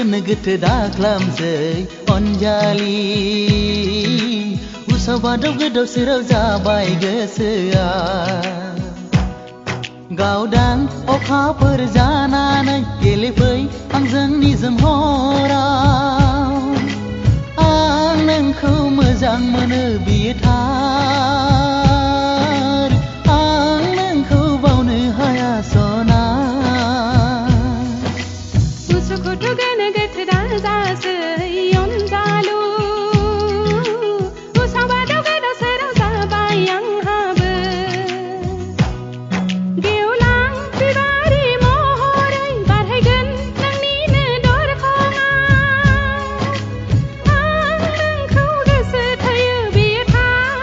गोनो गोथो दाख्लामसै अनजालि उसाव बादाव गोदाव सोराव जाबाय गोसोआ गावदां अखाफोर जानानै गेलेफै आंजों निजोम हराव आं नोंखौ मोजां मोनो बियो थार आं नोंखौ बावनो हाया सना उसुखुथु गोनो गोथो दाजासै अनजालु उसाव बादाव गोदाव सोराव जाबाय आंहाबो गेवलां बिबारि महरै बारहैगोन नोंनिनो दरखङाव आं नोंखौ गोसो थोयो बियो थार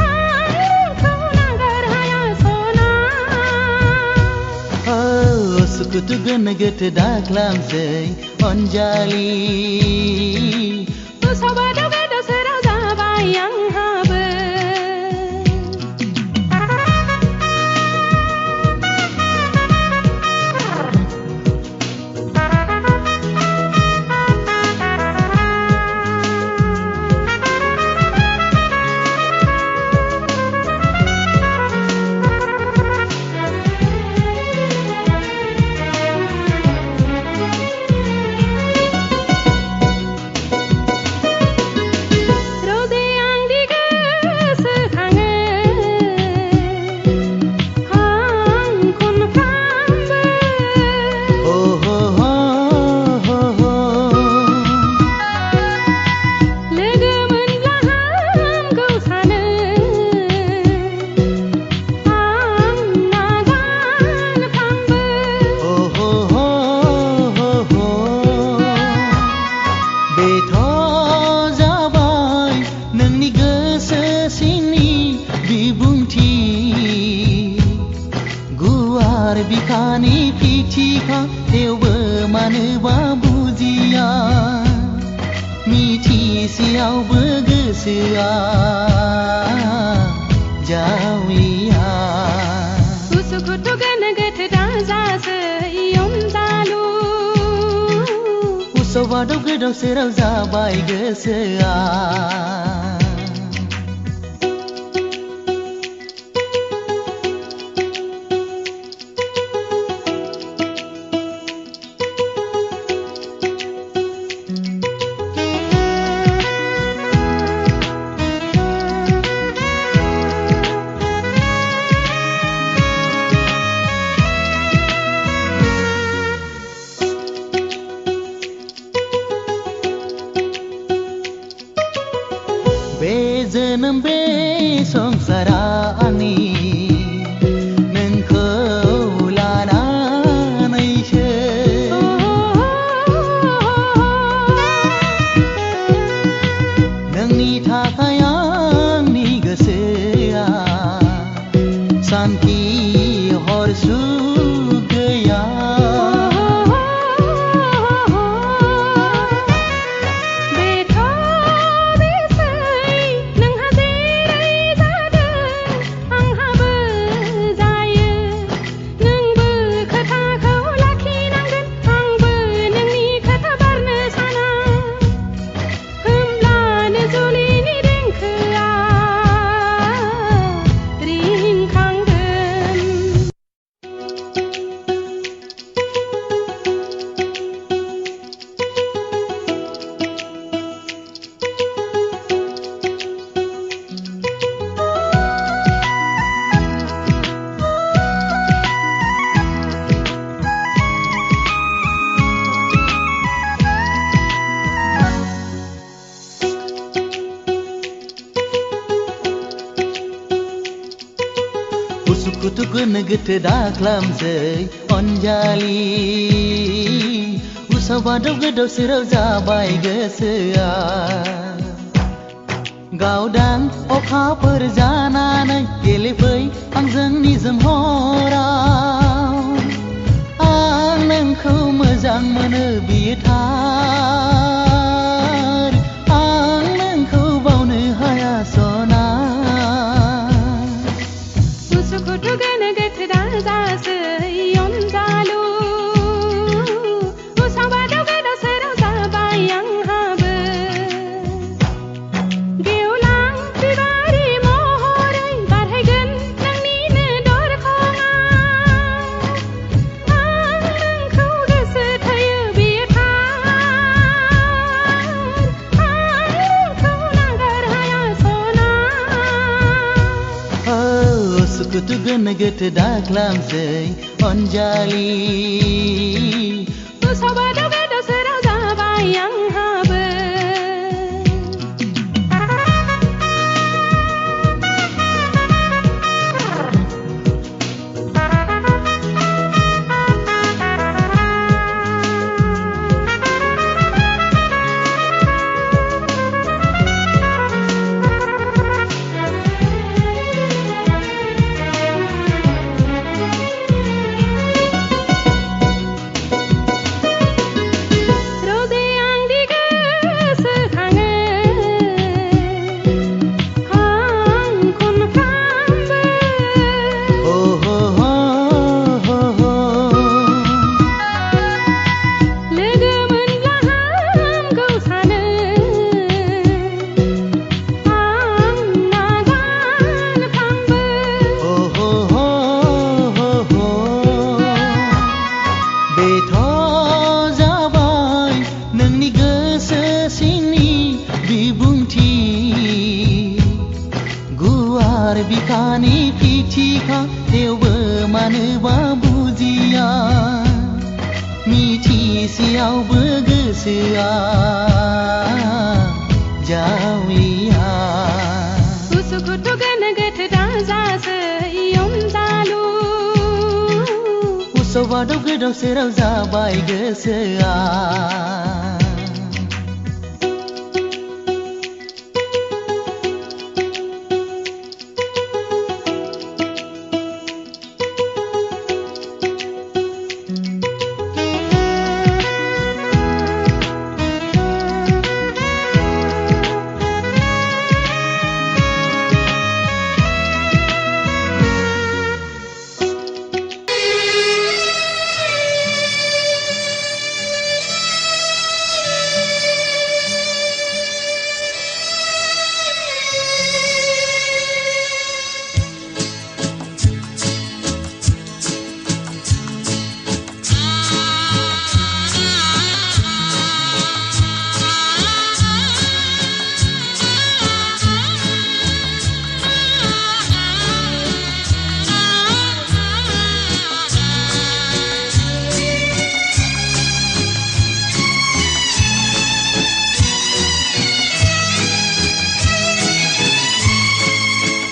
आं नोंखौ नागार हाया सना उसुखुथु गोनो गोथो दाख्लामसै अनजालि उसाव बादाव गोदाव सोराव जाबाय आंहाबो रोजे आंनि गोसोखाङो आं खनफ्रामबो लोगो मोनब्ला हामगौ सानो आं नागानफ्रामबो बेथ' जाबाय नोंनि गोसो सिंनि बिबुंथि गुवार बिखानि फिथिखा थेवबो मानोबा बुजिया मिथिसेयावबो गोसोआ जावलिया उसुखुथु गोनो गोथो दाजासै अनजालु उसाव बादाव गोदाव सोराव जाबाय गोसोआ बे जोनोम बे संसारा आंनि नोंखौ लानानैसो नोंनि थाखाय आंनि गोसोआ सान्थि हर सुख गैया बेथ' बेसै नोंहा जेरै जादों आंहाबो जायो नोंबो खोथाखौ लाखिनांगोन आंबो नोंनि खोथा बारनो साना होमब्लानो जुलिनि देंखोआ रिंखांगोन उसुखुथु गोनो गोथो दाख्लामसै अनजालि उसाव बादाव गोदाव सोराव जाबाय गोसोआ गावदां अखाफोर जानानै गेलेफै आंजों निजोम हराव आं नोंखौ मोजां मोनो बियो थार आं नोंखौ बावनो हाया सना उसुखुथु गोनो गोथो दाजासै अनजालु Kutugan-neget daklamsay onjali Usabado-gado serau zabayang habe Bikani pichika teuba maneba buzia Michi siau bergesia Jawiya Usukutugan-neget danzase iom zalu Usabado-gado serau zabai gesia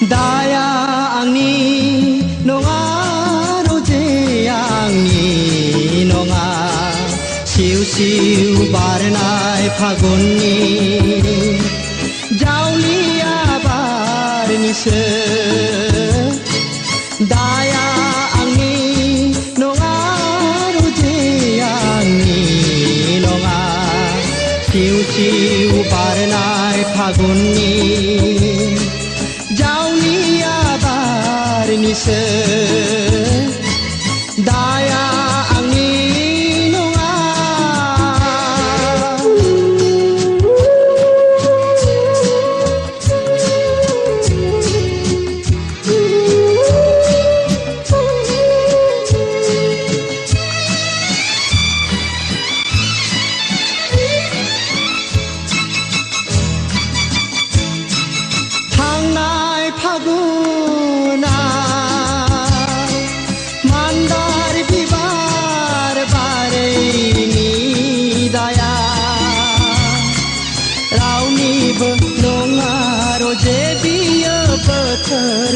Daya angni nonga roje angni nonga siu siu barnai phagonni jaulia barni se Daya angni nonga roje angni nonga siu siu barnai phagonni Nise daya angin nonga Hangnai phaguna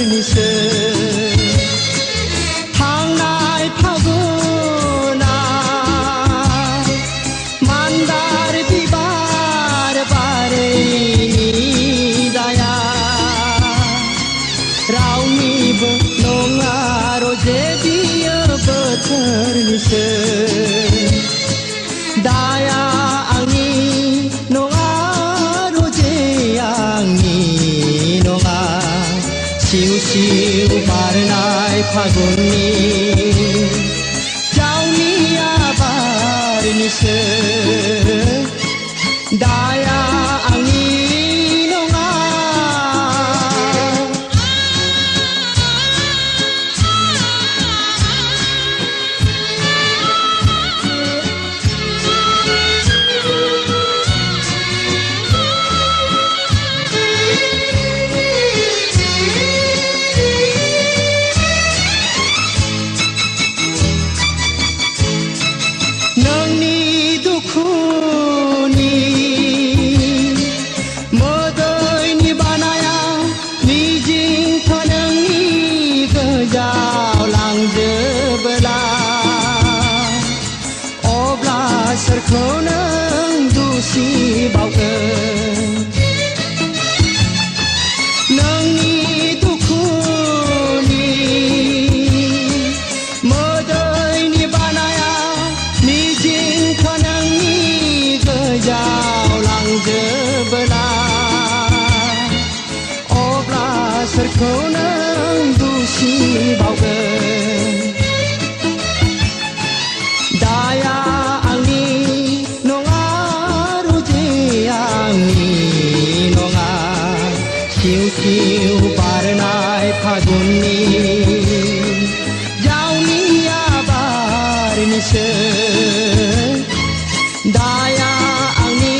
Nise Hangnai phaguna mandar bibar bare ni daya rauni nongaro je dia betar nise daya angin nongaro je angin nonga siu siu barnai phagonni jaunia barni se daya angin nonga सोरखौ नों दुसिबावगोन नोंनि दुखुनि मोदैनि बानाया मिजिंखौ नोंनि गोजाव लांजोबोला अब्ला सोरखौ नों दुसिबावगोन दाया आंनि नङा रुजि आंनि नङा सिउ सिउ बारनाय फागुननि जावनिया बारनिसो दाया आंनि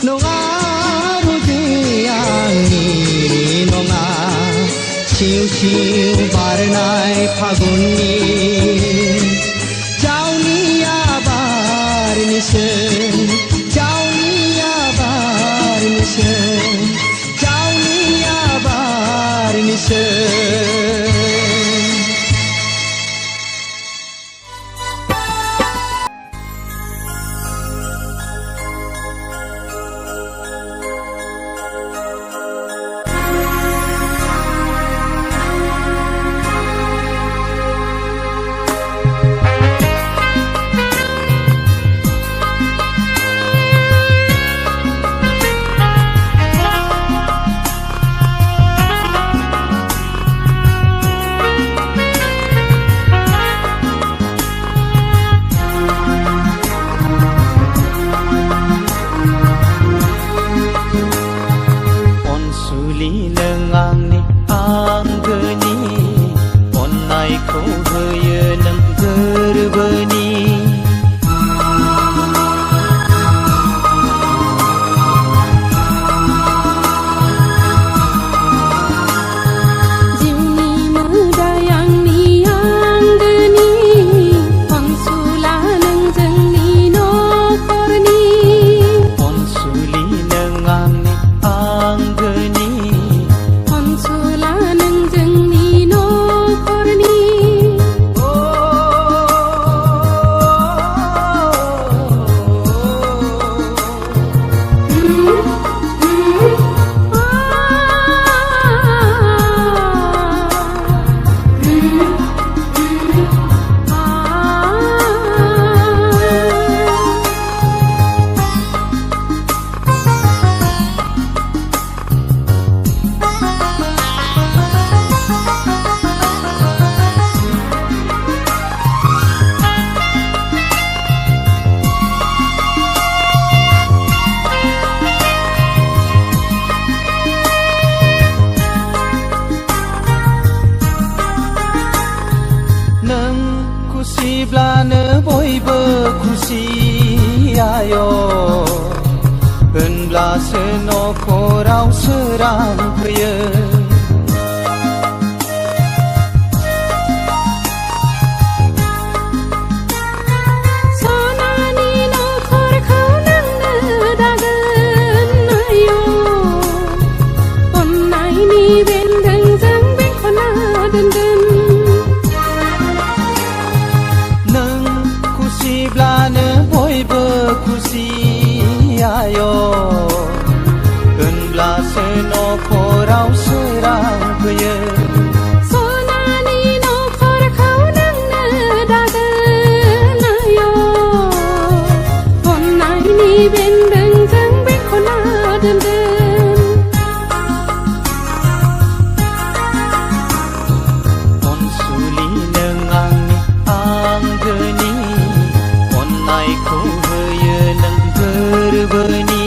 नङा रुजि आंनि नङा सिउ सिउ बारनाय फागुननि जावनिया बारनिसो जावनिया बारनिसो जावनिया बारनिसो खुसिब्लानो बयबो खुसि आय' होनब्लासो न'खराव सोरां फैयो सनानि न'खरखौ नोंनो दागोन आय' अननायनि बेन्दोंजों बेंखनना दोनगोन खुसिब्लानो बयबो खुसि आय' होनब्लासो न'खराव सोरां फैयो सनानि न'खरखौ नोंनो दागोन आय' अननायनि बेन्दोंजों बेंखनना दोनगोन अनसुलि नों आंनि आंगोनि अननायखौ होयो नों गोरबोनि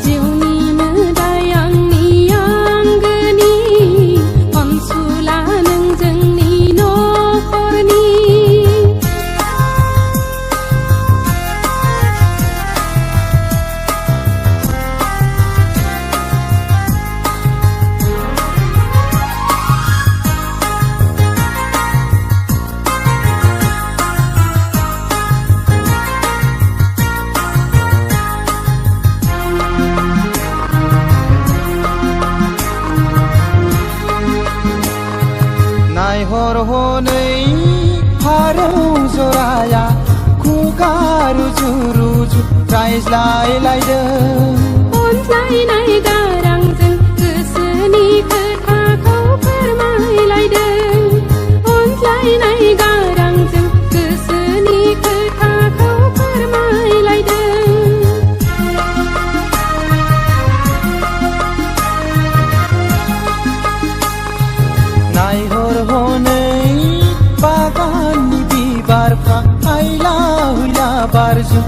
जिउनि मोदाय आंनि आंगोनि अनसुला नों जोंनि न'खरनि नायहर हनै फारौ जराया खुगा रुजु प्राइजलाय लायदों अनज्लायनाय गारांजों गोसोनि खोथाखौ फोरमायलायदों अनज्लायनाय गारांजों गोसोनि खोथाखौ फोरमायलायदों नायहर हनै बागाननि बिबारफ्रा हायला हुइला बारजों